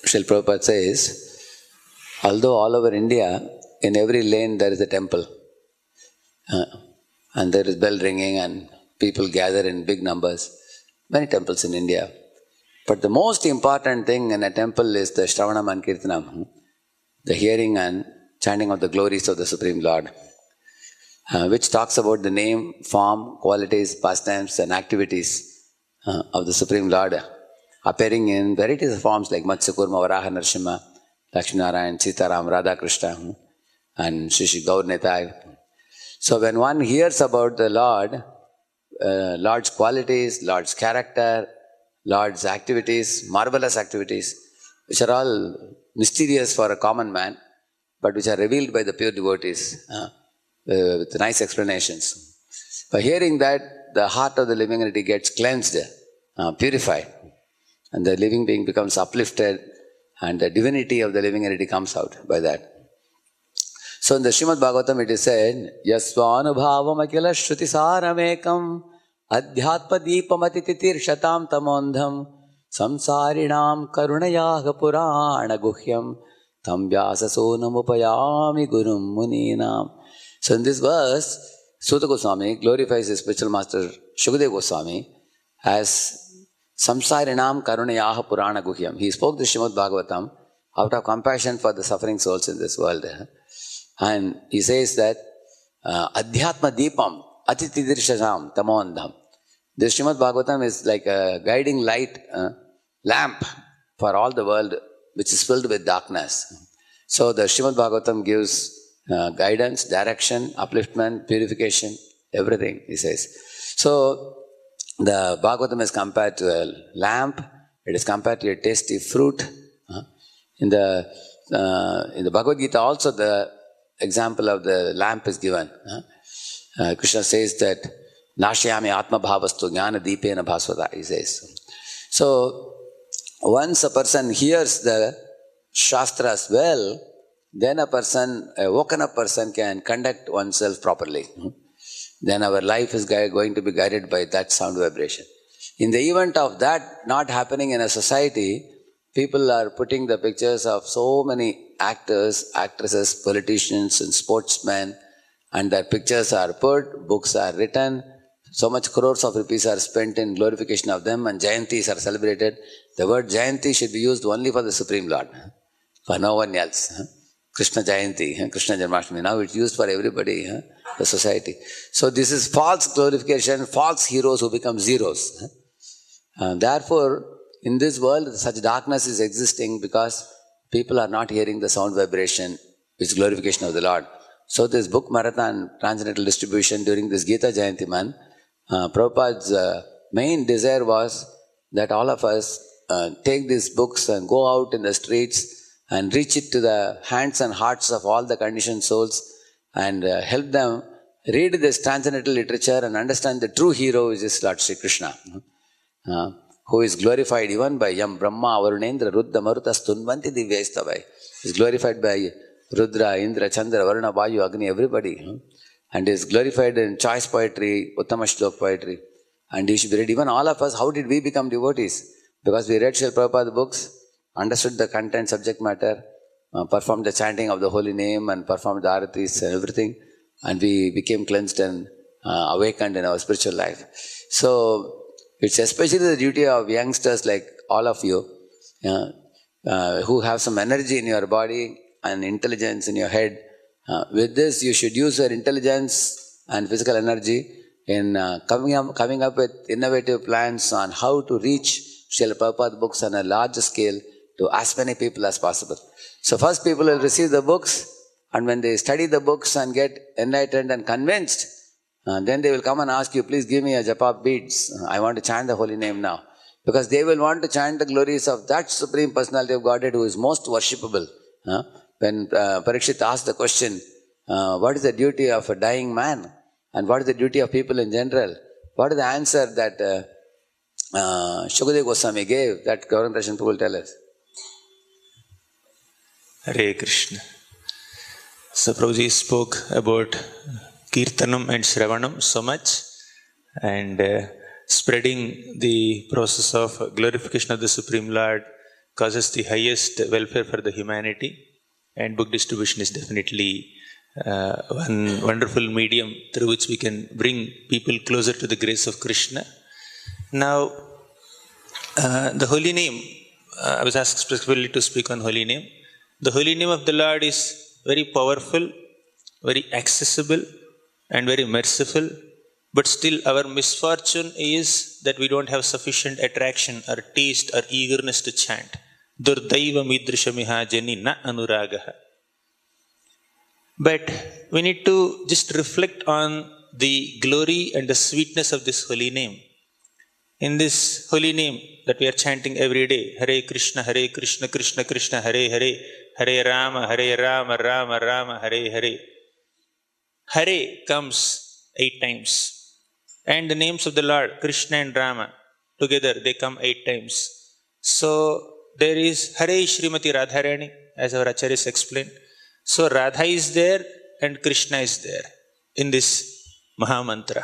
Srila Prabhupada says, although all over India, in every lane there is a temple. And there is bell ringing and people gather in big numbers. Many temples in India. But the most important thing in a temple is the Shravanam and Kirtanam, the hearing and chanting of the glories of the Supreme Lord, which talks about the name, form, qualities, pastimes and activities of the Supreme Lord, appearing in varieties of forms like Matsyakurma, Varaha, Narasimha, Lakshminarayan, Sitaram, Radha Krishna, and Shri Gaur Nitai. So when one hears about the Lord, Lord's qualities, Lord's character, Lord's activities, marvelous activities, which are all mysterious for a common man, but which are revealed by the pure devotees with nice explanations. By hearing that, the heart of the living entity gets cleansed, purified, and the living being becomes uplifted, and the divinity of the living entity comes out by that. So in the Srimad Bhagavatam it is said, Yasvanubhavam akila shruti saramekam adhyatma deepam atititir shatam tamondham samsarinam karunayaha purana guhyam tam vyasasonam upayami gurum muninam. So in this verse, Suta Goswami glorifies his spiritual master Shukadeva Goswami as samsarinam karunayaha purana guhyam. He spoke the Srimad Bhagavatam out of compassion for the suffering souls in this world. And he says that Adhyatma Deepam Atitidirshasam Tamondham. This Srimad Bhagavatam is like a guiding light, lamp for all the world which is filled with darkness. So the Srimad Bhagavatam gives guidance, direction, upliftment, purification, everything, he says. So the Bhagavatam is compared to a lamp, it is compared to a tasty fruit. In the Bhagavad Gita also the example of the lamp is given. Krishna says that Nashayami Atma Bhavastu Jnana Deepena Bhasvata, he says. So once a person hears the Shastras well, then a woken up person can conduct oneself properly. Then our life is going to be guided by that sound vibration. In the event of that not happening in a society, people are putting the pictures of so many actors, actresses, politicians and sportsmen, and their pictures are put, books are written, so much crores of rupees are spent in glorification of them, and Jayantis are celebrated. The word Jayanti should be used only for the Supreme Lord, for no one else. Krishna Jayanti, Krishna Janmashtami, now it's used for everybody, the society. So this is false glorification, false heroes who become zeros. Therefore, in this world, such darkness is existing because people are not hearing the sound vibration, which is glorification of the Lord. So this book marathon, transcendental distribution during this Gita Jayanti month, Prabhupada's main desire was that all of us take these books and go out in the streets and reach it to the hands and hearts of all the conditioned souls and help them read this transcendental literature and understand the true hero, which is Lord Sri Krishna. Who is glorified even by Yam Brahma, Varunendra, Rudra, Maruta, Stunvanti, Divyastavai. He is glorified by Rudra, Indra, Chandra, Varuna, Vayu, Agni, everybody. And is glorified in choice poetry, Uttama Shlok poetry. And he should be read. Even all of us, how did we become devotees? Because we read Srila Prabhupada books, understood the content, subject matter, performed the chanting of the holy name and performed the aratis and everything. And we became cleansed and awakened in our spiritual life. So, it's especially the duty of youngsters like all of you who have some energy in your body and intelligence in your head. With this, you should use your intelligence and physical energy in coming up with innovative plans on how to reach Srila Prabhupada books on a larger scale to as many people as possible. So first people will receive the books, and when they study the books and get enlightened and convinced, then they will come and ask you, please give me a japa beads. I want to chant the holy name now. Because they will want to chant the glories of that Supreme Personality of Godhead who is most worshipable. When Parikshit asked the question, what is the duty of a dying man? And what is the duty of people in general? What is the answer that Shukadeva Goswami gave that Gauranga Darshan will tell us? Hare Krishna. So Prabhuji spoke about Kirtanam and Shravanam so much, and spreading the process of glorification of the Supreme Lord causes the highest welfare for the humanity, and book distribution is definitely one wonderful medium through which we can bring people closer to the grace of Krishna. Now, the holy name, I was asked specifically to speak on holy name. The holy name of the Lord is very powerful, very accessible, and very merciful. But still, our misfortune is that we don't have sufficient attraction or taste or eagerness to chant. Durdaiva midrishamiha jani na anuragaha. But we need to just reflect on the glory and the sweetness of this holy name. In this holy name that we are chanting every day, Hare Krishna, Krishna Krishna, Hare Hare, Hare Rama, Rama Rama, Hare Hare. Hare comes 8 times. And the names of the Lord, Krishna and Rama, together they come 8 times. So there is Hare Srimati Radharani, as our Acharyas explained. So Radha is there and Krishna is there in this Mahamantra.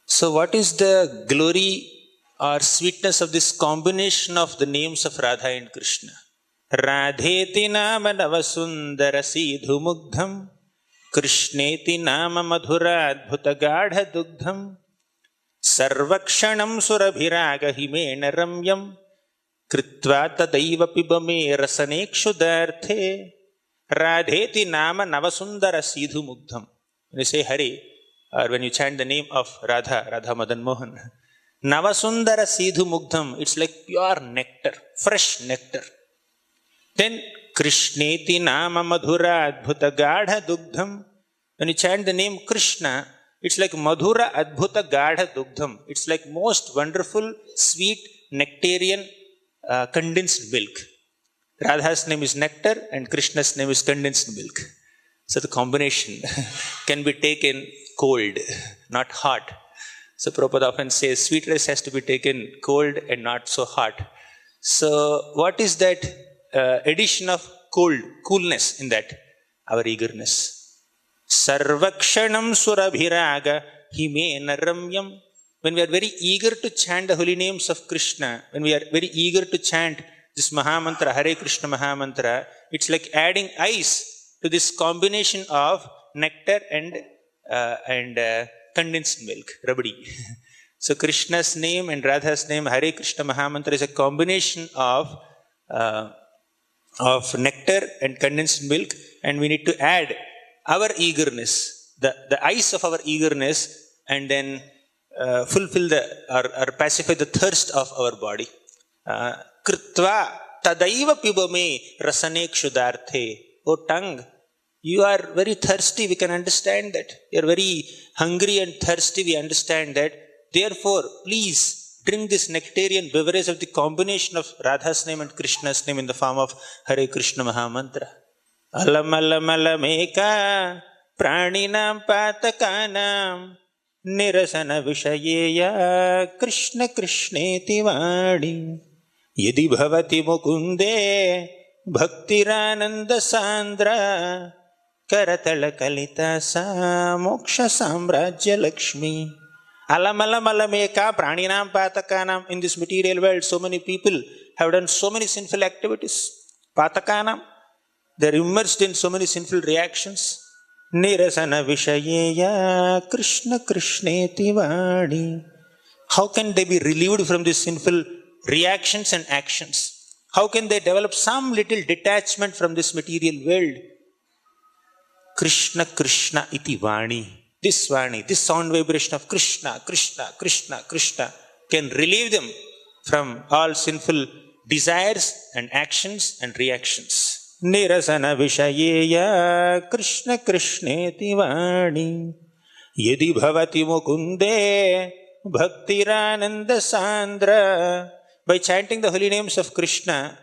So what is the glory or sweetness of this combination of the names of Radha and Krishna? Radheti nama navasundara sidhu mugdham, Krishneti nama madhura adbhuta gadha dugdham, sarvakshanam surabhiraga himena ramyam, kritva tadaiva pibame rasanekshudarte. Radheti nama navasundara sidhu mugdham. When you say Hare, or when you chant the name of Radha Madan Mohan, Navasundara Sidhu Mugdham, it's like pure nectar, fresh nectar. Then Krishneti Nama Madhura Adbhuta Gadha Dugdham. When you chant the name Krishna, it's like Madhura Adbhuta Gadha Dugdham. It's like most wonderful, sweet, nectarian, condensed milk. Radha's name is nectar and Krishna's name is condensed milk. So the combination can be taken cold, not hot. So Prabhupada often says sweet rice has to be taken cold and not so hot. So what is that addition of coolness in that? Our eagerness. Sarvakshanam surabhiraga himena ramyam. When we are very eager to chant the holy names of Krishna, when we are very eager to chant this Mahamantra, Hare Krishna Mahamantra, it's like adding ice to this combination of nectar and condensed milk, rabdi. So Krishna's name and Radha's name, Hare Krishna Mahamantra, is a combination of nectar and condensed milk, and we need to add our eagerness, the ice of our eagerness, and then fulfill or pacify the thirst of our body. Kritva tadaiva pibame rasanekshudarte. Oh tongue, you are very thirsty, we can understand that. You are very hungry and thirsty, we understand that. Therefore, please drink this nectarian beverage of the combination of Radha's name and Krishna's name in the form of Hare Krishna Mahamantra. Alam alam alameka praninam patakanam nirasana vishayeya Krishna Krishneti vadi yadi bhavati mukunde bhaktirananda sandra karatala kalita sa moksha samrajya lakshmi. Alam alam alameka praninam patakanam. In this material world, so many people have done so many sinful activities. Patakanam, they are immersed in so many sinful reactions. Nirasana vishayeya Krishna Krishneti vadi. How can they be relieved from these sinful reactions and actions? How can they develop some little detachment from this material world? Krishna Krishna iti vani. This vani, this sound vibration of Krishna, Krishna, Krishna, Krishna can relieve them from all sinful desires and actions and reactions. Nirasana vishayeya Krishna Krishneti vani yadi bhavati mukunde bhaktirananda sandra. By chanting the holy names of Krishna,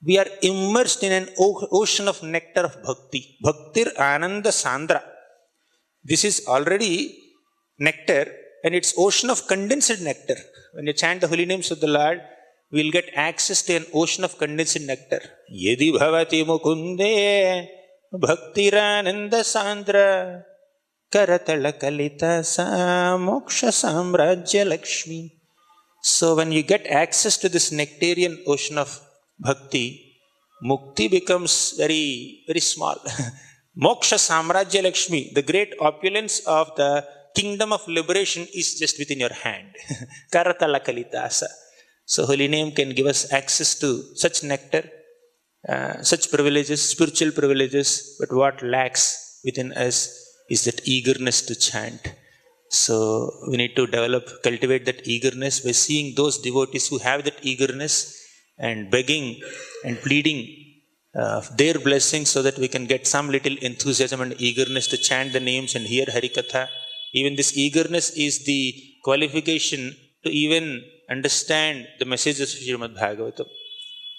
we are immersed in an ocean of nectar of bhakti. Bhaktir ananda sandra. This is already nectar and it's ocean of condensed nectar. When you chant the holy names of the Lord, we will get access to an ocean of condensed nectar. Yadi bhavati mukunde bhaktirananda sandra karatala kalita sa moksha samrajya lakshmi. So when you get access to this nectarian ocean of bhakti, mukti becomes very, very small. Moksha Samrajya Lakshmi, the great opulence of the kingdom of liberation is just within your hand. Karatala Kalitasa. So holy name can give us access to such nectar, such privileges, spiritual privileges, but what lacks within us is that eagerness to chant. So we need to cultivate that eagerness by seeing those devotees who have that eagerness and begging and pleading their blessings so that we can get some little enthusiasm and eagerness to chant the names and hear Harikatha. Even this eagerness is the qualification to even understand the messages of Srimad Bhagavatam.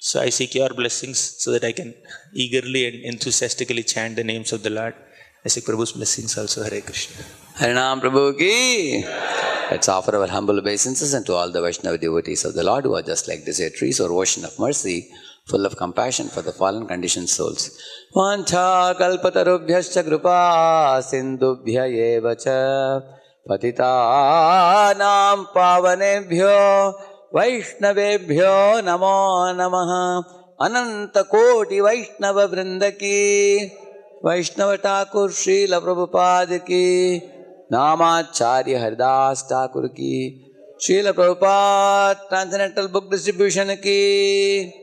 So I seek your blessings so that I can eagerly and enthusiastically chant the names of the Lord. I seek Prabhu's blessings also. Hare Krishna. Harinam Prabhu ki. Let's offer our humble obeisances and to all the Vaishnava devotees of the Lord who are just like this trees or ocean of mercy, full of compassion for the fallen conditioned souls. Vancha kalpatarubhyascha kripa sindubhya eva cha patitanam pavanebhyo Vaishnavebhyo namo namaha Ananta koti Vaishnava vrindaki Vaishnava Thakur Srila Prabhupada ki Namacharya Haridas Thakur ki Srila Prabhupada Transcendental Book Distribution ki